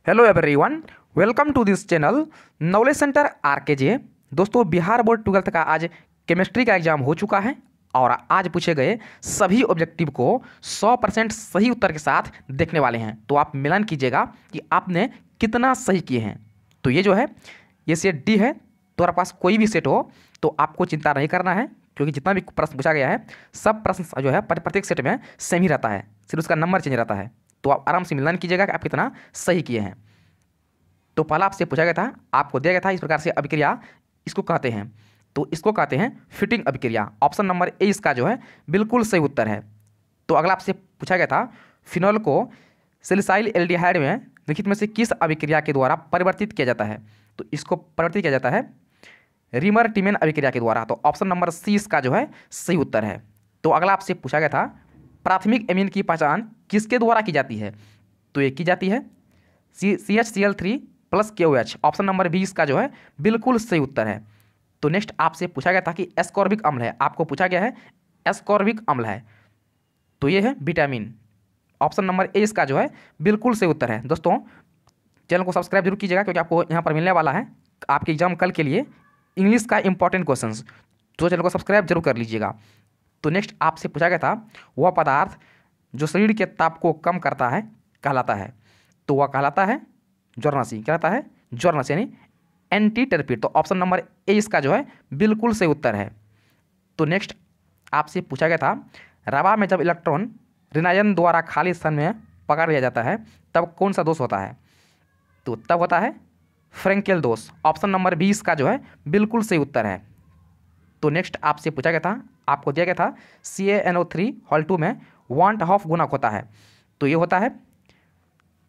Hello everyone, welcome to this channel knowledge centre RKJ. दोस्तों, Bihar board 12th का आज chemistry का एग्जाम हो चुका है और आज पूछे गए सभी ऑब्जेक्टिव को 100% सही उत्तर के साथ देखने वाले हैं। तो आप मिलान कीजिएगा कि आपने कितना सही किए हैं। तो ये जो है ये सेट डी है। तो आपके पास कोई भी सेट हो तो आपको चिंता नहीं करना है, क्योंकि जितना भी प्रश्न पूछा गया है सब प्रश्न जो है प्रत्येक सेट में सेम ही रहता है, सिर्फ उसका नंबर चेंज रहता है। तो आप आराम से मिलान कीजिएगा कि आप कितना सही किए हैं। तो पहला आपसे पूछा गया था, आपको दिया गया था इस प्रकार से अभिक्रिया इसको कहते हैं। तो इसको कहते हैं फिटिंग अभिक्रिया। ऑप्शन नंबर ए इसका जो है बिल्कुल सही उत्तर है। तो अगला आपसे पूछा गया था, फिनॉल को सैलिसाइल एल्डिहाइड में निम्नलिखित में से किस अभिक्रिया के द्वारा परिवर्तित किया जाता है? तो इसको परिवर्तित किया जाता है रीमर टिमेन अभिक्रिया के द्वारा। तो ऑप्शन नंबर सी इसका जो है सही उत्तर है। तो अगला आपसे पूछा गया था, प्राथमिक एमीन की पहचान किसके द्वारा की जाती है? तो ये की जाती है CHCl3 plus KOH। Option number B इसका जो है बिल्कुल सही उत्तर है। तो नेक्स्ट आपसे पूछा गया था कि एस्कॉर्बिक अम्ल है, आपको पूछा गया है एस्कॉर्बिक अम्ल है, तो ये है विटामिन। ऑप्शन नंबर ए इसका जो है बिल्कुल सही उत्तर है। दोस्तों, चैनल को सब्सक्राइब जरूर कीजिएगा, क्योंकि आपको यहाँ पर मिलने वाला है आपके एग्जाम कल के लिए इंग्लिश का इंपॉर्टेंट क्वेश्चन। तो चैनल को सब्सक्राइब जरूर कर लीजिएगा। तो नेक्स्ट आपसे पूछा गया था, वह पदार्थ जो शरीर के ताप को कम करता है कहलाता है? तो वह कहलाता है ज्वरनाशी। क्या कहता है? ज्वरनाशी, यानी एंटी टेरपिड। तो ऑप्शन नंबर ए इसका जो है बिल्कुल सही उत्तर है। तो नेक्स्ट आपसे पूछा गया था, रवा में जब इलेक्ट्रॉन ऋणायन द्वारा खाली स्थान में पकड़ लिया जाता है तब कौन सा दोष होता है? तो तब होता है फ्रेंकेल दोष। ऑप्शन नंबर बी इसका जो है बिल्कुल सही उत्तर है। तो नेक्स्ट आपसे पूछा गया था, आपको दिया गया था CaNO3 में 1/2 गुणक होता है, तो ये होता है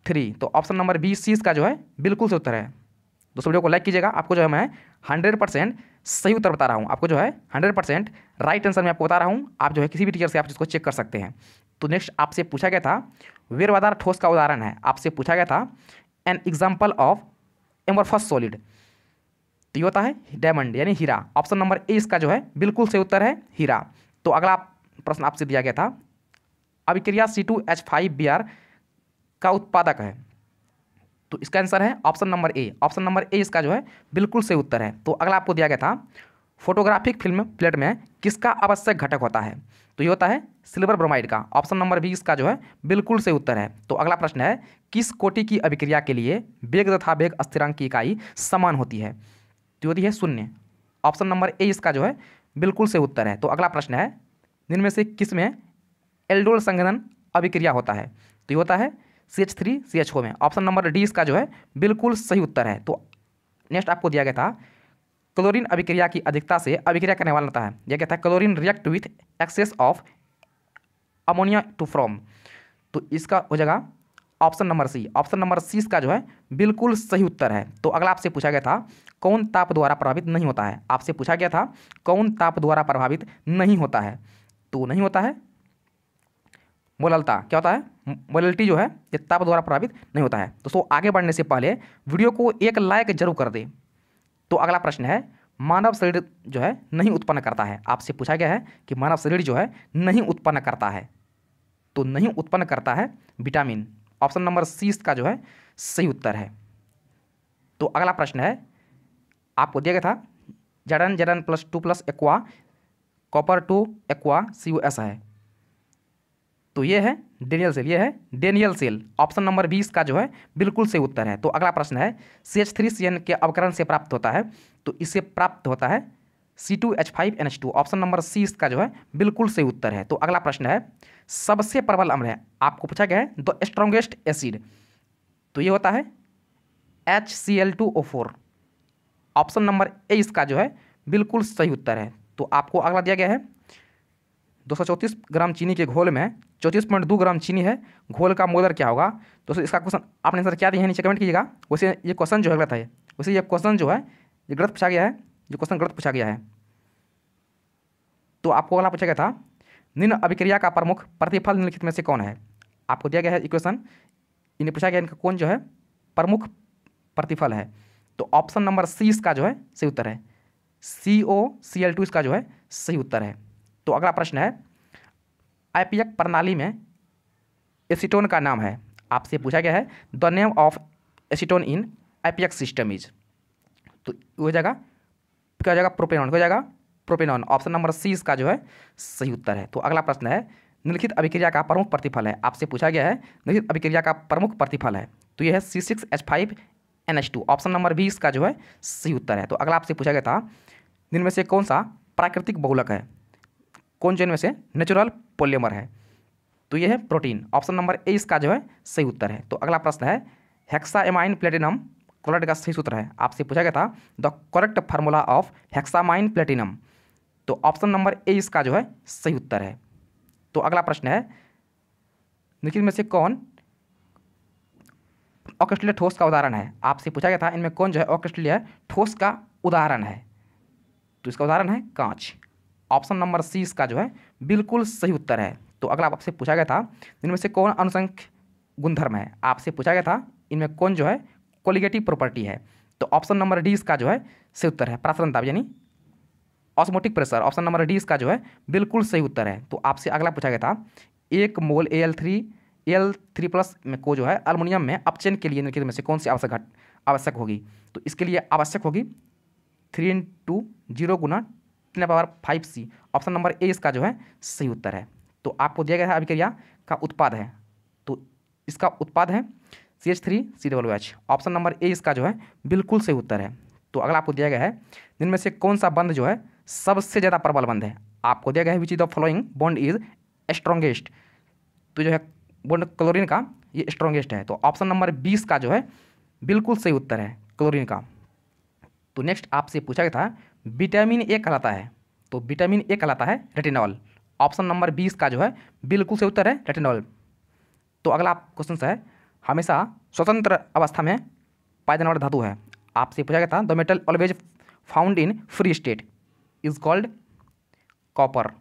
3। तो ऑप्शन नंबर बी सी इसका जो है बिल्कुल सही उत्तर है। दोस्तों, वीडियो को लाइक कीजिएगा। आपको जो है मैं 100% सही उत्तर बता रहा हूँ, आपको जो है 100% राइट आंसर मैं आपको बता रहा हूँ। आप जो है किसी भी टीचर से आप इसको चेक कर सकते हैं। तो नेक्स्ट आपसे पूछा गया था, वीरवादार ठोस का उदाहरण है। आपसे पूछा गया था an example of amorphous solid, तो ये होता है डायमंड यानी हीरा। ऑप्शन नंबर ए इसका जो है बिल्कुल सही उत्तर है, हीरा। तो अगला प्रश्न आपसे दिया गया था, अभिक्रिया C2H5Br का उत्पादक है? तो इसका आंसर है option number A. Option number A इसका जो है बिल्कुल सही उत्तर है। तो अगला आपको दिया गया था, फोटोग्राफिक फिल्म प्लेट में किसका आवश्यक घटक होता है? तो ये होता है सिल्वर ब्रोमाइड का। ऑप्शन नंबर बी इसका जो है बिल्कुल सही उत्तर है। तो अगला प्रश्न है, किस कोटि की अभिक्रिया के लिए वेग तथा वेग स्थिरांक की इकाई समान होती है? तो होती है 0। ऑप्शन नंबर ए इसका जो है बिल्कुल सही उत्तर है। तो अगला प्रश्न है, निम्न में से किस में एल्डोल संघनन अभिक्रिया होता है? तो ये होता है CH3CHO में। ऑप्शन नंबर डी इसका जो है बिल्कुल सही उत्तर है। तो नेक्स्ट आपको दिया गया था, क्लोरीन अभिक्रिया की अधिकता से अभिक्रिया करने वाला होता है। यह कहता है chlorine react with excess of ammonia to form. तो इसका हो जाएगा option number C. Option number C इसका जो है बिल्कुल सही उत्तर है। तो अगला आपसे पूछा गया था, कौन ताप द्वारा प्रभावित नहीं होता है? आपसे पूछा गया था कौन ताप द्वारा प्रभावित नहीं होता है? तो नहीं होता है मोललता। क्या होता है? मोललिटी जो है ये ताप द्वारा प्रभावित नहीं होता है। दोस्तों, आगे बढ़ने से पहले वीडियो को एक लाइक जरूर कर दे। तो अगला प्रश्न है, मानव शरीर जो है नहीं उत्पन्न करता है। आपसे पूछा गया है कि मानव शरीर जो है नहीं उत्पन्न करता है, तो नहीं उत्पन्न करता है विटामिन। ऑप्शन नंबर सी इसका जो है सही उत्तर है। तो अगला प्रश्न है, आपको दिया गया था Zn +2 + aqua copper 2 aqua CuS है, तो ये है डेनियल सेल। ये है डेनियल सेल। ऑप्शन नंबर 20 का जो है बिल्कुल सही उत्तर है। तो अगला प्रश्न है, CH3CN के अवकरण से प्राप्त होता है, तो इससे प्राप्त होता है C2H5NH2। ऑप्शन नंबर सी इसका जो है बिल्कुल सही उत्तर है। तो अगला प्रश्न है, सबसे प्रबल अम्ल है, आपको पूछा गया है द स्ट्रॉन्गेस्ट एसिड, तो ये होता है HCl2O4। ऑप्शन नंबर ए इसका जो है बिल्कुल सही उत्तर है। तो आपको अगला दिया गया है, 234 ग्राम चीनी के घोल में 34.2 ग्राम चीनी है, घोल का मोलर क्या होगा? दोस्तों, इसका क्वेश्चन आपने आंसर क्या दिया है नीचे कमेंट कीजिएगा। वैसे ये क्वेश्चन जो है गलत है, वैसे ये क्वेश्चन जो है ये गलत पूछा गया है, जो क्वेश्चन गलत पूछा गया है। तो आपको अगला पूछा गया था, निम्न अभिक्रिया का प्रमुख प्रतिफल निम्नलिखित में से कौन है? आपको दिया गया है इक्वेशन, इन्हें पूछा गया इनका कौन जो है प्रमुख प्रतिफल है? तो ऑप्शन नंबर सी इसका जो है सही उत्तर है, COCl2 इसका जो है सही उत्तर है। तो अगला प्रश्न है, आईपीएक प्रणाली में एसीटोन का नाम है। आपसे पूछा गया है the name of acetone in IUPAC system is. तो हो जाएगा, क्या हो जाएगा, प्रोपेनॉन हो जाएगा, प्रोपेनॉन। ऑप्शन नंबर सी इसका जो है सही उत्तर है। तो अगला प्रश्न है, निम्नलिखित अभिक्रिया का प्रमुख प्रतिफल है। आपसे पूछा गया है निम्नलिखित अभिक्रिया का प्रमुख प्रतिफल है, तो यह है C6H5NH2। ऑप्शन नंबर बी इसका जो है सही उत्तर है। तो अगला आपसे पूछा गया था, निम्न में से कौन सा प्राकृतिक बहुलक है, कौन जो इनमें से नेचुरल पॉलीमर है, तो यह है प्रोटीन। ऑप्शन नंबर ए इसका जो है सही उत्तर है। तो अगला प्रश्न है, हेक्सामाइन प्लेटिनम क्लोराइड का सही सूत्र है। आपसे पूछा गया था the correct formula of hexamine platinum, तो ऑप्शन नंबर ए इसका जो है सही उत्तर है। तो अगला प्रश्न है, निम्नलिखित में से कौन अक्रिस्टलीय ठोस का उदाहरण है। आपसे पूछा गया था इनमें कौन जो है अक्रिस्टलीय ठोस का उदाहरण है, तो इसका उदाहरण है कांच। ऑप्शन नंबर सी इसका जो है बिल्कुल सही उत्तर है। तो अगला आपसे पूछा गया था, इनमें से कौन अनुसंख्य गुणधर्म है। आपसे पूछा गया था इनमें कौन जो है कोलिगेटिव प्रॉपर्टी है, तो ऑप्शन नंबर डी इसका जो है सही उत्तर है, प्रासरण दाब यानी osmotic pressure. Option number D इसका जो है बिल्कुल सही उत्तर है। तो आपसे अगला पूछा गया था, 1 मोल Al3+ में को जो है अल्मोनियम में अपचयन के लिए निम्नलिखित में से कौन सी आवश्यक होगी, तो इसके लिए आवश्यक होगी 3 × 0 × 10⁵C। ऑप्शन नंबर ए इसका जो है सही उत्तर है। तो आपको दिया गया है अभिक्रिया का उत्पाद है, तो इसका उत्पाद है CH3COOH। ऑप्शन नंबर ए इसका जो है बिल्कुल सही उत्तर है। तो अगला आपको दिया गया है, इनमें से कौन सा बंध जो है सबसे ज़्यादा प्रबल बंध है। आपको दिया गया है which is the following bond is strongest, तो जो है बॉन्ड क्लोरीन का ये स्ट्रॉन्गेस्ट है। तो ऑप्शन नंबर 20 का जो है बिल्कुल सही उत्तर है, क्लोरीन का। तो नेक्स्ट आपसे पूछा गया था, विटामिन ए कहलाता है, तो विटामिन ए कहलाता है रेटिनॉल। ऑप्शन नंबर 20 का जो है बिल्कुल सही उत्तर है रेटिनॉल। तो अगला क्वेश्चन है, हमेशा स्वतंत्र अवस्था में पाया जाने वाला धातु है। आपसे पूछा गया था, the metal always found in free state is called copper.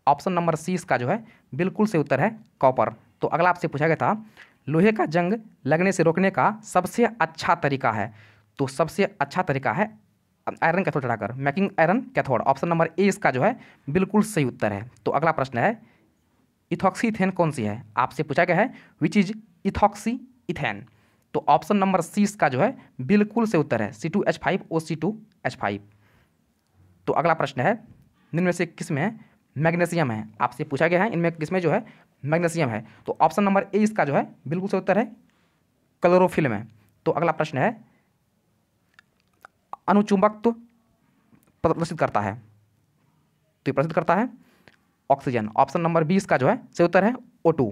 Option number C इसका जो है बिल्कुल सही उत्तर है कॉपर। तो अगला आपसे पूछा गया था, लोहे का जंग लगने से रोकने का सबसे अच्छा तरीका है, तो सबसे अच्छा तरीका है आयरन कैथोड चढ़ाकर, making iron cathode. Option number A इसका जो है बिल्कुल सही उत्तर है। तो अगला प्रश्न है, इथॉक्सीथेन कौन सी है। आपसे पूछा गया है विच इज इथॉक्सी इथेन, तो ऑप्शन नंबर सी इसका जो है बिल्कुल सही उत्तर है, C2H5OC2H5। तो अगला प्रश्न है, निम्न में से किस में मैग्नीशियम है। आपसे पूछा गया है इनमें किसमें जो है मैग्नीशियम है, तो ऑप्शन नंबर ए इसका जो है बिल्कुल सही उत्तर है, क्लोरोफिल में। तो अगला प्रश्न है, अणुचुंबकत्व प्रदर्शित करता है, तो ये प्रदर्शित करता है ऑक्सीजन। ऑप्शन नंबर 20 का जो है सही उत्तर है O2।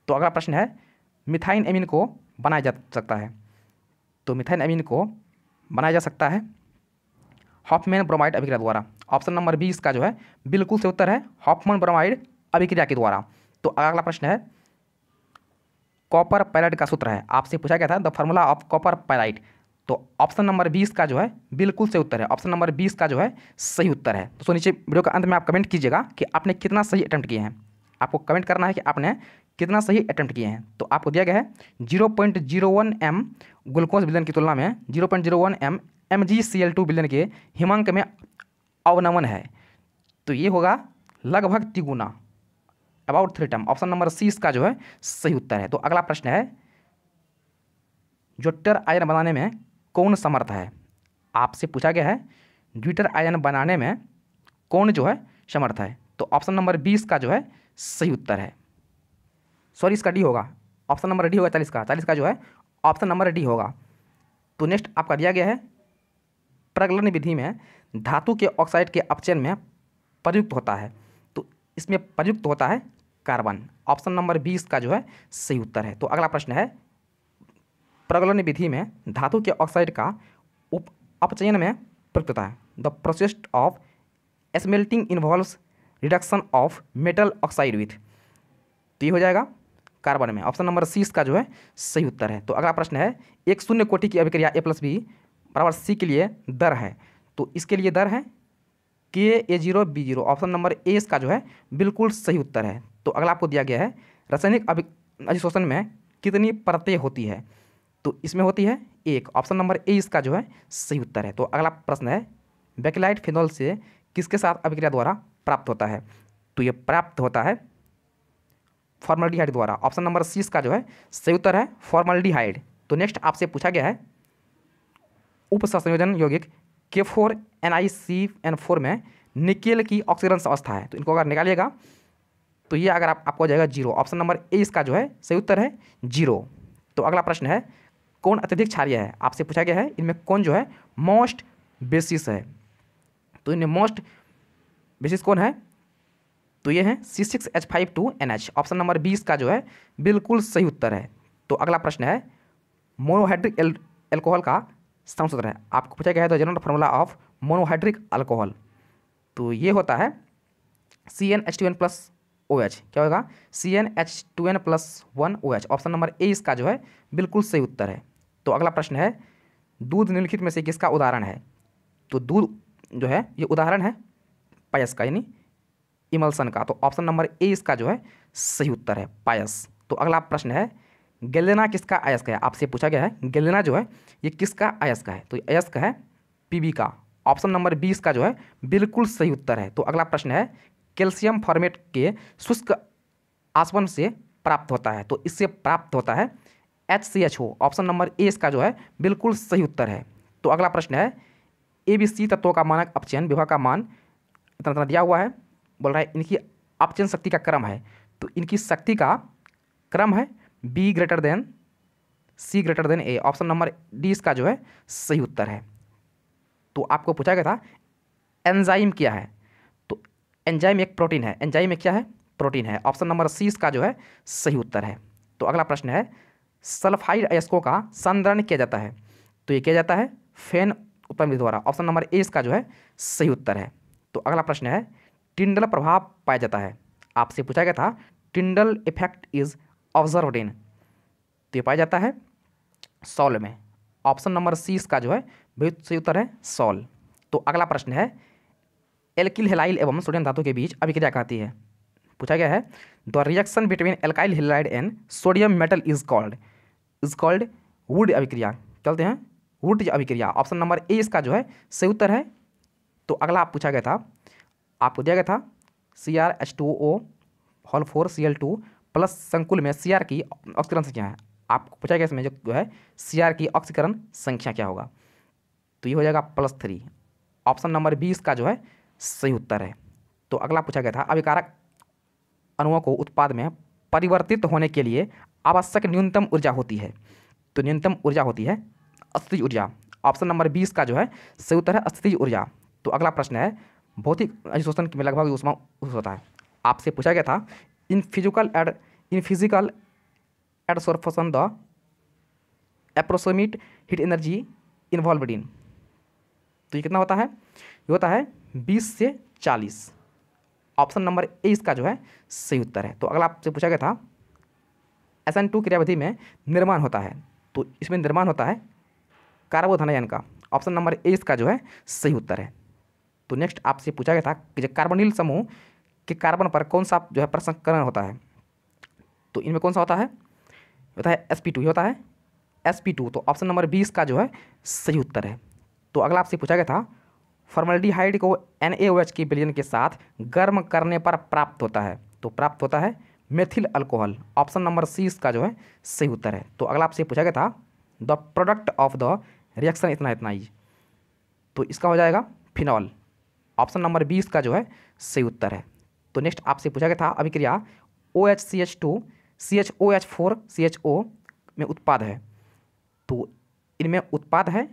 तो अगला प्रश्न है, मिथाइन एमीन को बनाया जा सकता है, तो मिथाइन एमीन को बनाया जा सकता है हॉफमैन ब्रोमाइड अभिक्रिया द्वारा। ऑप्शन नंबर 20 का जो है बिल्कुल सही उत्तर है हॉफमैन ब्रोमाइड अभिक्रिया के द्वारा। तो अगला प्रश्न है, कॉपर पैराइड का सूत्र है। आपसे पूछा गया था द फार्मूला ऑफ कॉपर पैराइड, तो ऑप्शन नंबर 20 का जो है बिल्कुल सही उत्तर है, ऑप्शन नंबर 20 का जो है सही उत्तर है। तो नीचे वीडियो के अंत में आप कमेंट कीजिएगा कि आपने कितना सही अटेम्प्ट किए हैं। आपको कमेंट करना है कि आपने कितना सही अटेम्प्ट किए हैं। तो आपको दिया गया है 0.01 m ग्लूकोज विलयन की तुलना में 0.01 m MgCl2 विलयन के हिमांक में अवनमन है, तो ये होगा लगभग तिगुना, about 3 time. Option number C इसका जो है सही उत्तर है। तो अगला प्रश्न है, ज्योटर आयन बनाने में कौन समर्थ है। आपसे पूछा गया है ज्योटर आयन बनाने में कौन जो है समर्थ है, तो ऑप्शन नंबर 20 का जो है सही उत्तर है, सॉरी इसका डी होगा, ऑप्शन नंबर डी होगा 40 का जो है ऑप्शन नंबर डी होगा। तो नेक्स्ट आपका दिया गया है, प्रगलन विधि में धातु के ऑक्साइड के अपचयन में प्रयुक्त होता है, तो इसमें प्रयुक्त होता है कार्बन। ऑप्शन नंबर 20 का जो है सही उत्तर है। तो अगला प्रश्न है, प्रगलन विधि में धातु के ऑक्साइड का अपचयन में प्रयुक्त होता है, the process of smelting involves reduction of metal oxide with, तो ये हो जाएगा कार्बन में। ऑप्शन नंबर 30 का जो है सही उत्तर है। तो अगला प्रश्न है, एक शून्य कोटि की अभिक्रिया A+B बराबर C के लिए दर है, तो इसके लिए दर है KA0B0। ऑप्शन नंबर ए इसका जो है बिल्कुल सही उत्तर है। तो अगला आपको दिया गया है, रासायनिक अधिशोषण में कितनी परतें होती है, तो इसमें होती है 1। ऑप्शन नंबर ए इसका जो है सही उत्तर है। तो अगला प्रश्न है, बेकेलाइट फिनॉल से किसके साथ अभिक्रिया द्वारा प्राप्त होता है, तो ये प्राप्त होता है फॉर्मल्डिहाइड द्वारा। ऑप्शन नंबर 30 का जो है सही उत्तर है फॉर्मल्डिहाइड। तो नेक्स्ट आपसे पूछा गया है उप संयोजन यौगिक K4NiCN4 में निकेल की ऑक्सीकरण अवस्था है, तो इनको अगर निकालिएगा तो ये अगर आपको हो जाएगा 0। ऑप्शन नंबर ए इसका जो है सही उत्तर है 0। तो अगला प्रश्न है कौन अत्यधिक क्षारीय है, आपसे पूछा गया है इनमें कौन जो है मोस्ट बेसिस है। तो इनमें मोस्ट बेसिस कौन है, तो ये है C6H5 2NH। ऑप्शन नंबर 20 का जो है बिल्कुल सही उत्तर है। तो अगला प्रश्न है मोनोहाइड्रिक एल्कोहल का सूत्र है, आपको पूछा गया है the general formula of monohydric alcohol. तो ये होता है CnH2n+OH। क्या होगा CnH2n+1OH। ऑप्शन नंबर ए इसका जो है बिल्कुल सही उत्तर है। तो अगला प्रश्न है दूध निम्नलिखित में से किसका उदाहरण है। तो दूध जो है ये उदाहरण है पायस का, यानी इमल्सन का। तो ऑप्शन नंबर ए इसका जो है सही उत्तर है पायस। तो अगला प्रश्न है गेलेना किसका अयस्क है, आपसे पूछा गया है गेलेना जो है ये किसका अयस्क है। तो ये अयस्क है पीबी का। ऑप्शन नंबर 20 का जो है बिल्कुल सही उत्तर है। तो अगला प्रश्न है कैल्शियम फॉर्मेट के शुष्क आसवन से प्राप्त होता है, तो इससे प्राप्त होता है HCHO। ऑप्शन नंबर ए इसका जो है बिल्कुल सही उत्तर है। तो अगला प्रश्न है ABC तत्वों का मानक अपचयन विभव का मान इतना दिया हुआ है, बोल रहा है इनकी अपचयन शक्ति का क्रम है। तो इनकी शक्ति का क्रम है B > C > A। Option number D इसका जो है सही उत्तर है। तो आपको पूछा गया था एंजाइम क्या है, तो एंजाइम एक प्रोटीन है। एंजाइम एक क्या है, प्रोटीन है। ऑप्शन नंबर सी इसका जो है सही उत्तर है। तो अगला प्रश्न है सल्फाइड अयस्कों का संदरण किया जाता है, तो ये किया जाता है फेन उत्पन्न विधि द्वारा। ऑप्शन नंबर ए इसका जो है सही उत्तर है। तो अगला प्रश्न है टिंडल प्रभाव पाया जाता है, आपसे पूछा गया था Tyndall effect is observed in, तो ये पाया जाता है सॉल में। ऑप्शन नंबर सी इसका जो है बहुत सही उत्तर है सॉल। तो अगला प्रश्न है एल्किल हेलाइल एवं सोडियम धातु के बीच अभिक्रिया कहती है, पूछा गया है the reaction between alkyl halide and sodium metal is called would अभिक्रिया, चलते हैं वुड अभिक्रिया। ऑप्शन नंबर ए इसका जो है सही उत्तर है। तो अगला आप पूछा गया था, आपको दिया गया था CrH2O4Cl2 प्लस संकुल में Cr की ऑक्सीकरण संख्या है, आपको पूछा गया इसमें जो है Cr की ऑक्सीकरण संख्या क्या होगा, तो ये हो जाएगा +3। ऑप्शन नंबर 20 का जो है सही उत्तर है। तो अगला पूछा गया था अभिकारक अणुओं को उत्पाद में परिवर्तित होने के लिए आवश्यक न्यूनतम ऊर्जा होती है, तो न्यूनतम ऊर्जा होती है अस्थितिज ऊर्जा। ऑप्शन नंबर 20 का जो है सही उत्तर है अस्थितिज ऊर्जा। तो अगला प्रश्न है भौतिक अधिशोषण में लगभग ऊष्मा होता है, आपसे पूछा गया था in physical adsorption the approximate heat energy involved in, तो ये कितना होता है, ये होता है 20 से 40। ऑप्शन नंबर ए इसका जो है सही उत्तर है। तो अगला आपसे पूछा गया था SN2 क्रियाविधि में निर्माण होता है, तो इसमें निर्माण होता है कार्बोधनायन का। ऑप्शन नंबर ए इसका जो है सही उत्तर है। तो नेक्स्ट आपसे पूछा गया था कि जो कार्बोनिल समूह के कार्बन पर कौन सा जो है प्रसंस्करण होता है, तो इनमें कौन सा होता है sp2, ये होता है sp2। तो ऑप्शन नंबर 20 का जो है सही उत्तर है। तो अगला आपसे पूछा गया था फॉर्मल्डिहाइड को NaOH की विलयन के साथ गर्म करने पर प्राप्त होता है, तो प्राप्त होता है methyl alcohol. Option number C इसका जो है सही उत्तर है। तो अगला आपसे पूछा गया था the product of the reaction इतना ही, तो इसका हो जाएगा फिनॉल। ऑप्शन नंबर 20 का जो है सही उत्तर है। तो नेक्स्ट आपसे पूछा गया था अभिक्रिया OHCH2 CHOH4CHO में उत्पाद है, तो इनमें उत्पाद है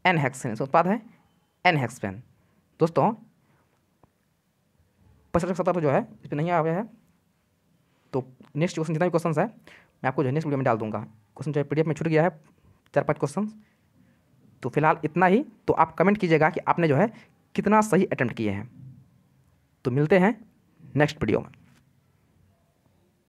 N-हेक्सेन, उत्पाद है N-हेक्सेन। दोस्तों 65-70 जो है इस पर नहीं आ गया है, तो नेक्स्ट क्वेश्चन जितना भी क्वेश्चन है मैं आपको जो है नेक्स्ट वीडियो में डाल दूंगा। क्वेश्चन जो है PDF में छूट गया है 4-5 क्वेश्चन, तो फिलहाल इतना ही। तो आप कमेंट कीजिएगा कि आपने जो है कितना सही अटेम्प्ट किए हैं। तो मिलते हैं नेक्स्ट वीडियो में।